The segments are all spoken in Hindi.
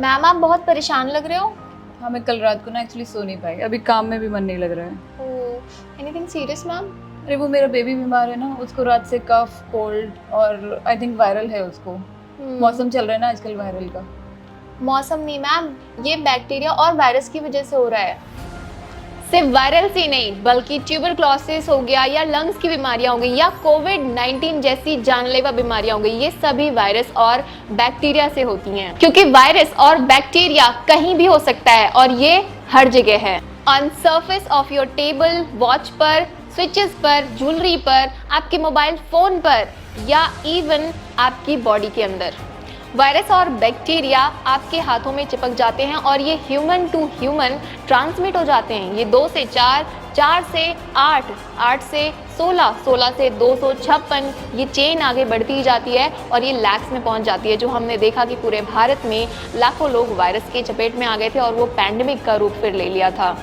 मैम आप बहुत परेशान लग रहे हो। हाँ, मैं कल रात को ना एक्चुअली सो नहीं पाई, अभी काम में भी मन नहीं लग रहा है। ओह, एनीथिंग सीरियस मैम? अरे वो मेरा बेबी बीमार है ना, उसको रात से कफ कोल्ड और आई थिंक वायरल है उसको। मौसम चल रहा है ना आजकल वायरल का। मौसम नहीं मैम, ये बैक्टीरिया और वायरस की वजह से हो रहा है। सिर्फ वायरल से नहीं बल्कि ट्यूबरक्लोसिस हो गया या लंग्स की बीमारियां हो गई या कोविड-19 जैसी जानलेवा बीमारियां हो गई, ये सभी वायरस और बैक्टीरिया से होती हैं। क्योंकि वायरस और बैक्टीरिया कहीं भी हो सकता है और ये हर जगह है। On surface of your table, watch पर, स्विचेस पर, ज्वेलरी पर, आपके मोबाइल फोन पर या इवन आपकी बॉडी के अंदर। वायरस और बैक्टीरिया आपके हाथों में चिपक जाते हैं और ये ह्यूमन टू ह्यूमन ट्रांसमिट हो जाते हैं। ये 2 से 4, 4 से 8, 8 से 16, 16 से 256, ये चेन आगे बढ़ती जाती है और ये लैक्स में पहुंच जाती है, जो हमने देखा कि पूरे भारत में लाखों लोग वायरस के चपेट में आ गए थे और वो पैंडेमिक का रूप फिर ले लिया था।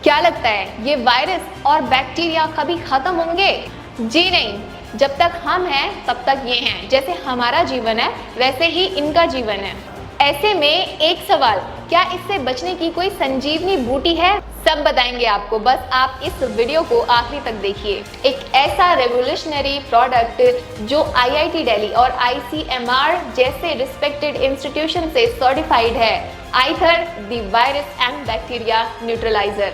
क्या लगता है ये वायरस और बैक्टीरिया कभी खत्म होंगे? जी नहीं, जब तक हम हैं तब तक ये हैं। जैसे हमारा जीवन है वैसे ही इनका जीवन है। ऐसे में एक सवाल, क्या इससे बचने की कोई संजीवनी बूटी है? सब बताएंगे आपको, बस आप इस वीडियो को आखिरी तक देखिए। एक ऐसा रेवोल्यूशनरी प्रोडक्ट जो IIT दिल्ली और ICMR जैसे रिस्पेक्टेड इंस्टीट्यूशन से सर्टिफाइड है, either the virus and bacteria neutraliser.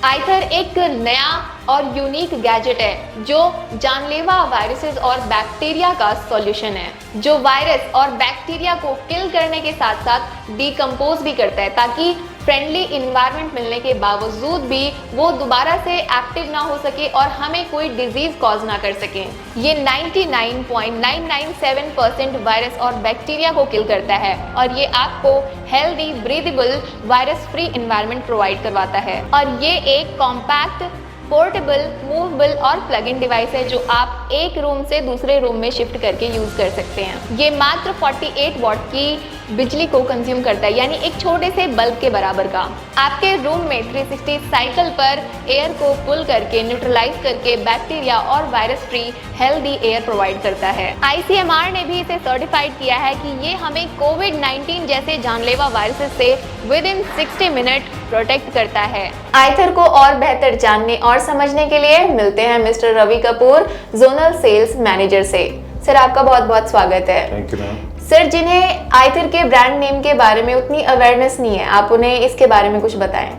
Either एक नया और यूनिक गैजेट है जो जानलेवा वायरसेस और बैक्टीरिया का सॉल्यूशन है, जो वायरस और बैक्टीरिया को किल करने के साथ साथ डिकम्पोज भी करता है, ताकि फ्रेंडली इन्वायरमेंट मिलने के बावजूद भी वो दोबारा से एक्टिव ना हो सके और हमें कोई डिजीज कॉज ना कर सके। ये 99.997% वायरस और बैक्टीरिया को किल करता है और ये आपको healthy breathable virus free environment provide करवाता है। और ये एक कॉम्पैक्ट, पोर्टेबल, मूवेबल और प्लग इन डिवाइस है जो आप एक रूम से दूसरे रूम में शिफ्ट करके यूज कर सकते हैं। ये मात्र 48 वॉट की बिजली को कंज्यूम करता है, यानी एक छोटे से बल्ब के बराबर का। आपके रूम में 360 साइकिल पर एयर को पुल करके न्यूट्रलाइज करके बैक्टीरिया और virus free healthy air provide करता है। ICMR ने भी इसे सर्टिफाइड किया है कि ये हमें कोविड-19 जैसे जानलेवा वायरसेस से विद इन 60 मिनट प्रोटेक्ट करता है। आइथर को और बेहतर जानने और समझने के लिए मिलते हैं mister Ravi Kapoor, zonal sales manager से। सर आपका बहुत बहुत स्वागत है। Thank you ma'am. सर, जिन्हें आइथर के ब्रांड नेम के बारे में उतनी अवेयरनेस नहीं है, आप उन्हें इसके बारे में कुछ बताएं।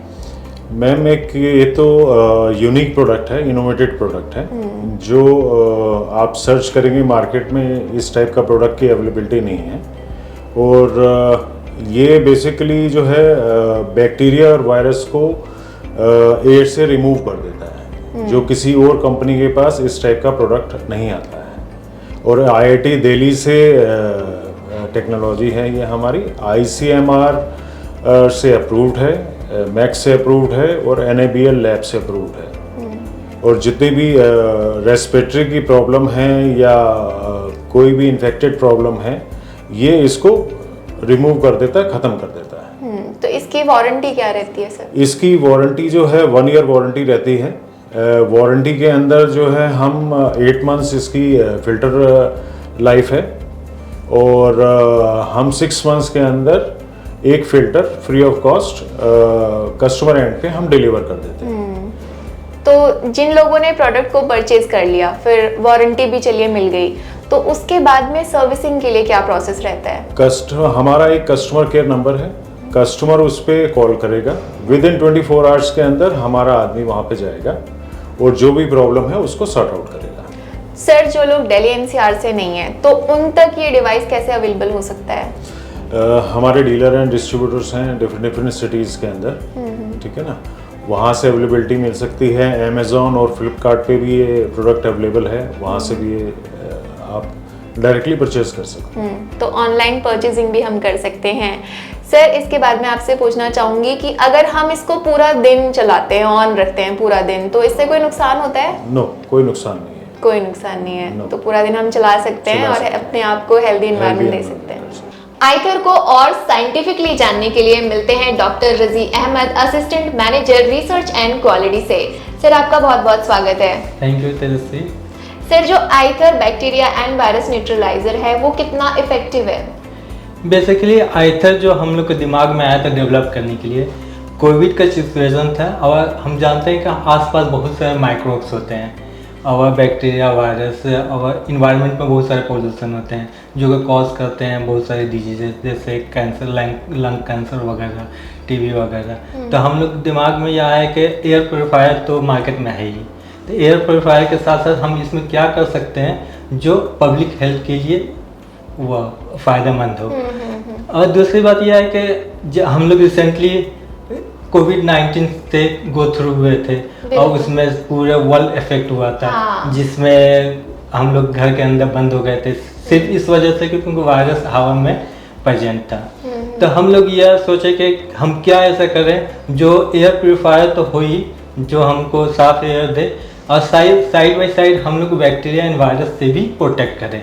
मैम, एक ये तो यूनिक प्रोडक्ट है, इनोवेटेड प्रोडक्ट है, जो आप सर्च करेंगे मार्केट में इस टाइप का प्रोडक्ट की अवेलेबिलिटी नहीं है। और ये बेसिकली जो है बैक्टीरिया और वायरस को एयर से रिमूव कर देता है, जो किसी और कंपनी के पास इस टाइप का प्रोडक्ट नहीं आता है। और IIT दिल्ली से टेक्नोलॉजी है ये हमारी, ICMR से अप्रूव्ड है, मैक्स से अप्रूव्ड है और NABL लैब से अप्रूव्ड है। और जितनी भी रेस्पिरेटरी की प्रॉब्लम है या कोई भी इन्फेक्टेड प्रॉब्लम है, ये इसको रिमूव कर देता है, ख़त्म कर देता है। तो इसकी वारंटी क्या रहती है सर? इसकी वारंटी जो है 1 ईयर वारंटी रहती है। वारंटी के अंदर जो है हम 8 मंथ्स इसकी फिल्टर लाइफ है और हम 6 मंथ्स के अंदर एक filter free of cost customer and पे हम डिलीवर कर देते हैं। तो जिन लोगों ने प्रोडक्ट को परचेज कर लिया, फिर वारंटी भी चलिए मिल गई, तो उसके बाद में सर्विसिंग के लिए क्या प्रोसेस रहता है? हमारा एक कस्टमर केयर नंबर है, कस्टमर उस पर कॉल करेगा, विद इन 24 आवर्स के अंदर हमारा आदमी वहाँ पे जाएगा और जो भी प्रॉब्लम है उसको सॉर्ट आउट करेगा। सर, जो लोग दिल्ली NCR से नहीं है तो उन तक ये डिवाइस कैसे अवेलेबल हो सकता है? हमारे डीलर एंड डिस्ट्रीब्यूटर्स हैं डिफरेंट सिटीज़ के अंदर, ठीक है ना, वहाँ से अवेलेबिलिटी मिल सकती है। अमेज़ॉन और फ्लिपकार्ट पे भी ये प्रोडक्ट अवेलेबल है, वहाँ से भी ये आप डायरेक्टली परचेज कर सकते हैं। तो ऑनलाइन परचेजिंग भी हम कर सकते हैं। सर, इसके बाद मैं आपसे पूछना चाहूँगी कि अगर हम इसको पूरा दिन चलाते हैं, ऑन रखते हैं पूरा दिन, तो इससे कोई नुकसान होता है? नो, कोई नुकसान नहीं है। कोई नुकसान नहीं है। तो पूरा दिन हम चला सकते हैं और अपने आप को हेल्दी इन्वायरमेंट दे सकते हैं। आइथर को और साइंटिफिकली जानने के लिए मिलते हैं doctor Razi Ahmed, assistant manager research and quality से। सर, आपका बहुत बहुत स्वागत है। Thank you Tejaswi. सर, जो आइथर बैक्टीरिया एंड वायरस न्यूट्रलाइजर है वो कितना इफेक्टिव है? बेसिकली आइथर जो हम लोग के दिमाग में आया था डेवलप करने के लिए, कोविड का सिचुएशन था और हम जानते हैं कि आसपास बहुत सारे माइक्रोब्स होते हैं और बैक्टीरिया, वायरस और इन्वायरमेंट में बहुत सारे पोल्यूशन होते हैं जो कि कॉज करते हैं बहुत सारे डिजीजेस जैसे कैंसर, लंग कैंसर वगैरह, टीबी वगैरह। तो हम लोग दिमाग में यह आया कि एयर प्योरीफायर तो मार्केट में है ही, तो एयर प्योरीफायर के साथ साथ हम इसमें क्या कर सकते हैं जो पब्लिक हेल्थ के लिए वह फ़ायदेमंद हो। और दूसरी बात यह है कि हम लोग रिसेंटली कोविड-19 से गो थ्रू हुए थे और उसमें पूरे वर्ल्ड इफेक्ट हुआ था। हाँ। जिसमें हम लोग घर के अंदर बंद हो गए थे सिर्फ इस वजह से कि उनको वायरस हवा में प्रेजेंट था। तो हम लोग यह सोचे कि हम क्या ऐसा करें जो एयर प्योरीफायर तो हो ही, जो हमको साफ एयर दे और साइड बाई साइड हम लोग बैक्टीरिया एंड वायरस से भी प्रोटेक्ट करें।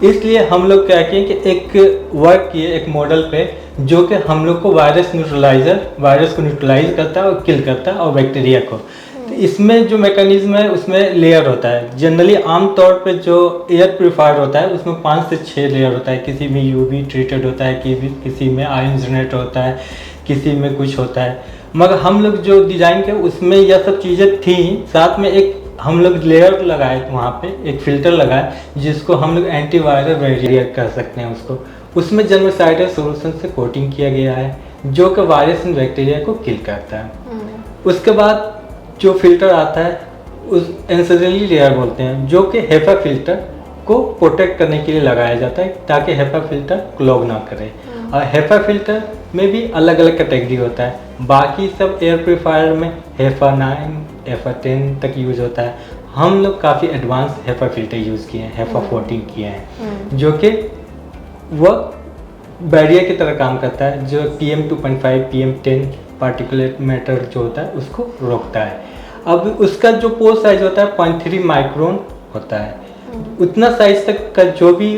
इसलिए हम लोग क्या किए कि एक वर्क किए एक मॉडल पे जो कि हम लोग को वायरस को न्यूट्रलाइज करता है और किल करता है और बैक्टीरिया को। तो इसमें जो मैकेनिज्म है उसमें लेयर होता है। जनरली आमतौर पे जो एयर प्योरीफायर होता है उसमें 5 से 6 लेयर होता है। किसी में यूवी ट्रीटेड होता है, किसी में आयन जनरेटर होता है, किसी में कुछ होता है। मगर हम लोग जो डिज़ाइन के उसमें यह सब चीज़ें थी, साथ में एक हम लोग लेयर लगाए वहाँ पे, एक फ़िल्टर लगाए जिसको हम लोग एंटीवायरल बैरियर कर सकते हैं उसको। उसमें जर्मिसाइडल सॉल्यूशन से कोटिंग किया गया है जो कि वायरस एंड बैक्टीरिया को किल करता है। उसके बाद जो फिल्टर आता है उस एंसेजरी लेयर बोलते हैं जो कि हेपा फिल्टर को प्रोटेक्ट करने के लिए लगाया जाता है ताकि हेपा फिल्टर क्लॉग ना करे। और हेपा फिल्टर में भी अलग अलग कैटेगरी होता है। बाकी सब एयर प्योरीफायर में हेपा 9, हेपा 10 तक यूज़ होता है। हम लोग काफ़ी एडवांस हेपा फिल्टर यूज़ किए हैं, हेपा 14 किए हैं जो कि वह बैरियर की तरह काम करता है, जो PM 2.5, PM 10 पार्टिकुलेट मैटर जो होता है उसको रोकता है। अब उसका जो पोर साइज होता है 0.3 माइक्रोन होता है। उतना साइज तक का जो भी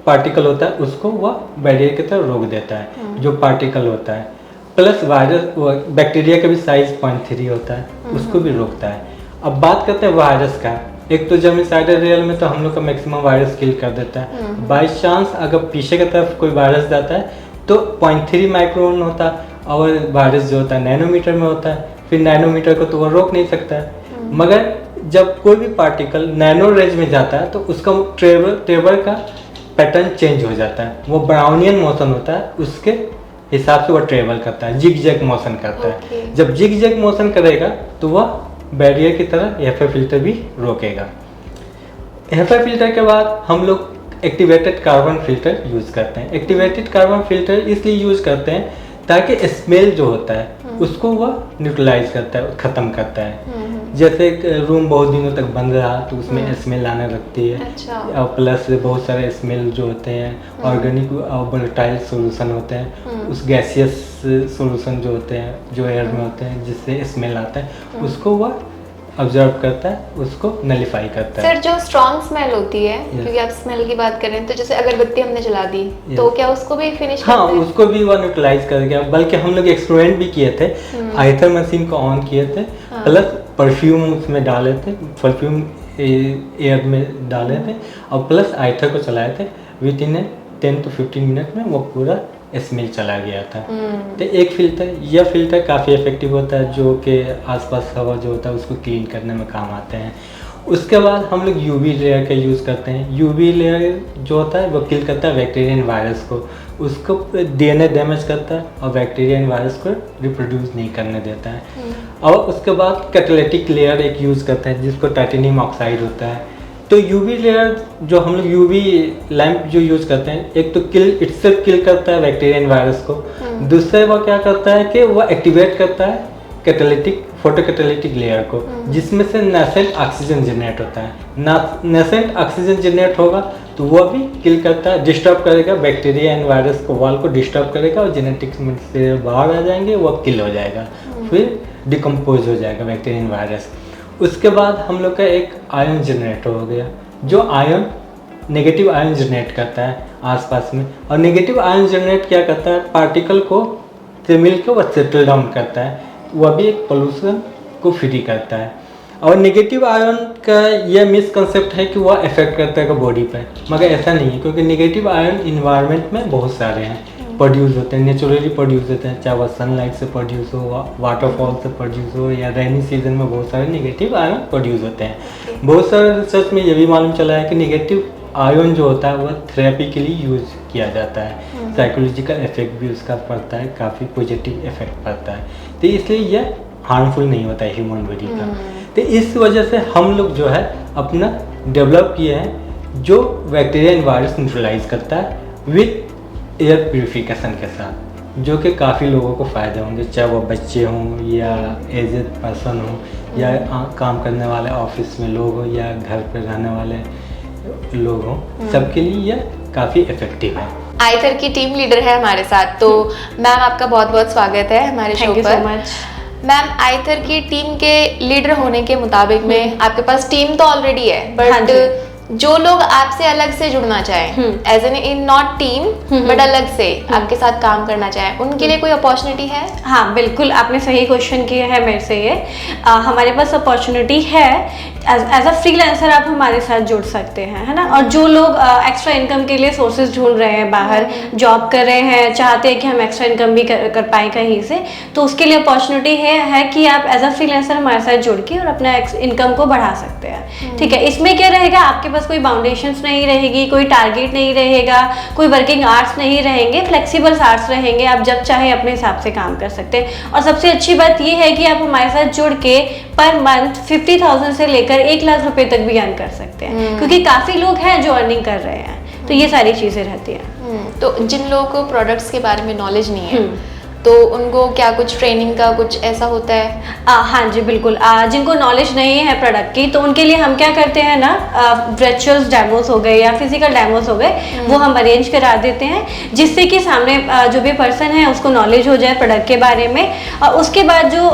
पार्टिकल होता है उसको वह बैरियर की तरह रोक देता है जो पार्टिकल होता है। प्लस वायरस, बैक्टीरिया का भी साइज 0.3 होता है, उसको भी रोकता है। अब बात करते हैं वायरस का। एक तो जर्मिसाइडल लेयर में तो हम लोग का मैक्सिमम वायरस किल कर देता है। बाई चांस अगर पीछे की तरफ कोई वायरस जाता है तो 0.3 माइक्रोन होता है और वायरस जो होता है नैनोमीटर में होता है। फिर नैनोमीटर को तो वह रोक नहीं सकता है। मगर जब कोई भी पार्टिकल नैनो रेंज में जाता है तो उसका ट्रेवल का पैटर्न चेंज हो जाता है। वो ब्राउनियन मोशन होता है, उसके हिसाब से वह ट्रेवल करता है, जिग जैग मोशन करता है। जब जिग जैग मोशन करेगा तो वह बैरियर की तरह HEPA फिल्टर भी रोकेगा। HEPA फिल्टर के बाद हम लोग एक्टिवेटेड कार्बन फिल्टर यूज़ करते हैं। एक्टिवेटेड कार्बन फिल्टर इसलिए यूज़ करते हैं ताकि स्मेल जो होता है उसको वह न्यूट्रलाइज करता है, ख़त्म करता है। जैसे एक रूम बहुत दिनों तक बंद रहा तो उसमें स्मेल आने लगती है। अच्छा। और प्लस बहुत सारे स्मेल जो होते हैं ऑर्गेनिक और वोलेटाइल सॉल्यूशन होते हैं, उस गैसियस सॉल्यूशन जो होते हैं जो एयर में होते हैं जिससे स्मेल आता है उसको वह ऑब्जर्व करता है, उसको नलिफाई करता है। सर जो स्ट्रॉन्ग स्मेल होती है, क्योंकि आप स्मेल की बात कर रहे हैं, तो जैसे अगरबत्ती हमने जला दी तो क्या उसको भी फिनिश हाँ, करते हैं? उसको भी वो न्यूट्रलाइज कर गया। बल्कि हम लोग एक्सपेरिमेंट भी किए थे, आइथर मशीन को ऑन किए थे, प्लस परफ्यूम उसमें डाले थे, परफ्यूम एयर में डाले थे और प्लस आइथर को चलाए थे। विद इन 10 to 15 मिनट में वो पूरा स्मेल चला गया था। तो एक फिल्टर, यह फिल्टर काफ़ी इफेक्टिव होता है जो कि आसपास हवा जो होता है उसको क्लीन करने में काम आते हैं। उसके बाद हम लोग यूवी लेयर का यूज़ करते हैं। यूवी लेयर जो होता है वो किल करता है बैक्टीरिया एंड वायरस को, उसको DNA डैमेज करता है और बैक्टीरिया एंड वायरस को रिप्रोड्यूस नहीं करने देता है। और उसके बाद कैटालिटिक लेयर एक यूज़ करते हैं जिसको टाइटेनियम ऑक्साइड होता है। तो यूवी लेयर जो हम लोग यूवी लैंप जो यूज़ करते हैं, एक तो इटसेल्फ किल करता है बैक्टीरिया एंड वायरस को, दूसरा वो क्या करता है कि वो एक्टिवेट करता है फोटोकैटालिटिक लेयर को, जिसमें से नेसेंट ऑक्सीजन जनरेट होता है। नेसेंट ऑक्सीजन जनरेट होगा तो वह भी किल करता है, डिस्टर्ब करेगा बैक्टीरिया एंड वायरस को, वॉल को डिस्टर्ब करेगा और जेनेटिक्स में से बाहर आ जाएंगे, वह किल हो जाएगा, फिर डिकम्पोज हो जाएगा बैक्टीरिया एंड वायरस। उसके बाद हम लोग का एक आयन जनरेटर हो गया जो आयन नेगेटिव आयन जनरेट करता है आसपास में। और नेगेटिव आयन जनरेट क्या करता है, पार्टिकल को से मिल के वह सेटल डाउन करता है, वह भी एक पोल्यूशन को फ्री करता है। और नेगेटिव आयन का ये मिसकंसेप्ट है कि वह इफेक्ट करता है बॉडी पर, मगर ऐसा नहीं है, क्योंकि नेगेटिव आयन इन्वायरमेंट में बहुत सारे हैं, प्रोड्यूस होते हैं, नेचुरली प्रोड्यूस होते हैं, चाहे वह सनलाइट से प्रोड्यूस हो, वाटरफॉल से प्रोड्यूस हो, या रेनी सीजन में बहुत सारे नेगेटिव आयन प्रोड्यूस होते हैं। बहुत सारे रिसर्च में ये भी मालूम चला है कि नेगेटिव आयन जो होता है वह थेरेपी के लिए यूज किया जाता है, साइकोलॉजिकल इफेक्ट भी उसका पड़ता है, काफ़ी पॉजिटिव इफेक्ट पड़ता है, तो इसलिए यह हार्मफुल नहीं होता है ह्यूमन बॉडी का। तो इस वजह से हम लोग जो है अपना डेवलप किए हैं जो बैक्टीरिया एंड वायरस न्यूट्रलाइज करता है विथ एयर प्यूरिफिकेशन के साथ, जो कि काफ़ी लोगों को फ़ायदे होंगे, चाहे वो बच्चे हों या एजेड पर्सन हों या काम करने वाले ऑफिस में लोग हों या घर पर रहने वाले लोग हों, सबके लिए यह काफ़ी इफेक्टिव है। आइथर की टीम लीडर है हमारे साथ, तो मैम आपका बहुत बहुत स्वागत है हमारे शो पर। Thank you so much. Ma'am, either की टीम के लीडर होने के मुताबिक में आपके पास टीम तो ऑलरेडी है, हाँ बट जी। जो लोग आपसे अलग से जुड़ना चाहें, as an in not team but अलग से आपके साथ काम करना चाहें, उनके लिए कोई अपॉर्चुनिटी है? हाँ बिल्कुल, आपने सही क्वेश्चन किया है मेरे से ये। हमारे पास अपॉर्चुनिटी है, एज अ फ्रीलांसर आप हमारे साथ जुड़ सकते हैं, है ना। और जो लोग एक्स्ट्रा इनकम के लिए सोर्सेज ढूंढ रहे हैं, बाहर जॉब कर रहे हैं, चाहते हैं कि हम एक्स्ट्रा इनकम भी कर पाएँ कहीं से, तो उसके लिए अपॉर्चुनिटी है कि आप एज अ फ्रीलांसर हमारे साथ जुड़ के और अपना इनकम को बढ़ा सकते हैं। ठीक है, इसमें क्या रहेगा, आपके पास कोई बाउंडेशंस नहीं रहेगी, कोई टारगेट नहीं रहेगा, कोई वर्किंग आवर्स नहीं रहेंगे, फ्लेक्सिबल आवर्स रहेंगे, आप जब चाहे अपने हिसाब से काम कर सकते हैं। और सबसे अच्छी बात ये है कि आप हमारे साथ जुड़ के पर मंथ 50,000 से लेकर 1 लाख रुपए तक भी अर्न कर सकते हैं, क्योंकि काफ़ी लोग हैं जो अर्निंग कर रहे हैं, तो ये सारी चीज़ें रहती हैं। तो जिन लोगों को प्रोडक्ट्स के बारे में नॉलेज नहीं है, तो उनको क्या कुछ ट्रेनिंग का कुछ ऐसा होता है? हाँ जी बिल्कुल, जिनको नॉलेज नहीं है प्रोडक्ट की, तो उनके लिए हम क्या करते हैं ना, वर्चुअल डेमोस हो गए या फिजिकल डेमोस हो गए, वो हम अरेंज करा देते हैं, जिससे कि सामने जो भी पर्सन है उसको नॉलेज हो जाए प्रोडक्ट के बारे में। और उसके बाद जो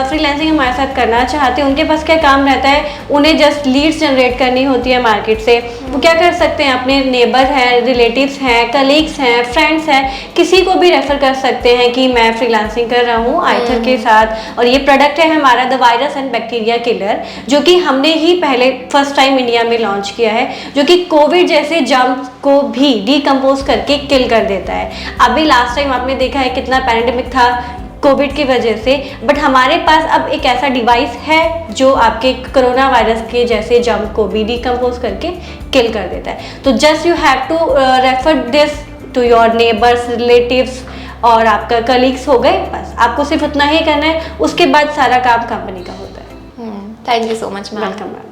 फ्रीलांसिंग हमारे साथ करना चाहते हैं, उनके पास क्या काम रहता है, उन्हें जस्ट लीड्स जनरेट करनी होती है मार्केट से। वो क्या कर सकते हैं, अपने नेबर हैं, रिलेटिव्स हैं, कलीग्स हैं, फ्रेंड्स हैं, किसी को भी रेफर कर सकते हैं कि मैं फ्रीलांसिंग कर रहा हूँ आइथर के साथ, और ये प्रोडक्ट है हमारा the virus and bacteria killer, जो कि हमने ही पहले फर्स्ट टाइम इंडिया में लॉन्च किया है, जो कि कोविड जैसे जर्म्स को भी डिकम्पोज करके किल कर देता है। अभी लास्ट टाइम आपने देखा है कितना पैंडेमिक था कोविड की वजह से, बट हमारे पास अब एक ऐसा डिवाइस है जो आपके कोरोना वायरस के जैसे जर्म को भी डिकम्पोज करके किल कर देता है। तो just you have to refer this to your neighbours, relatives और आपका कलीग्स हो गए, बस आपको सिर्फ उतना ही करना है, उसके बाद सारा काम कंपनी का होता है। Thank you so much ma'am. Welcome ma'am.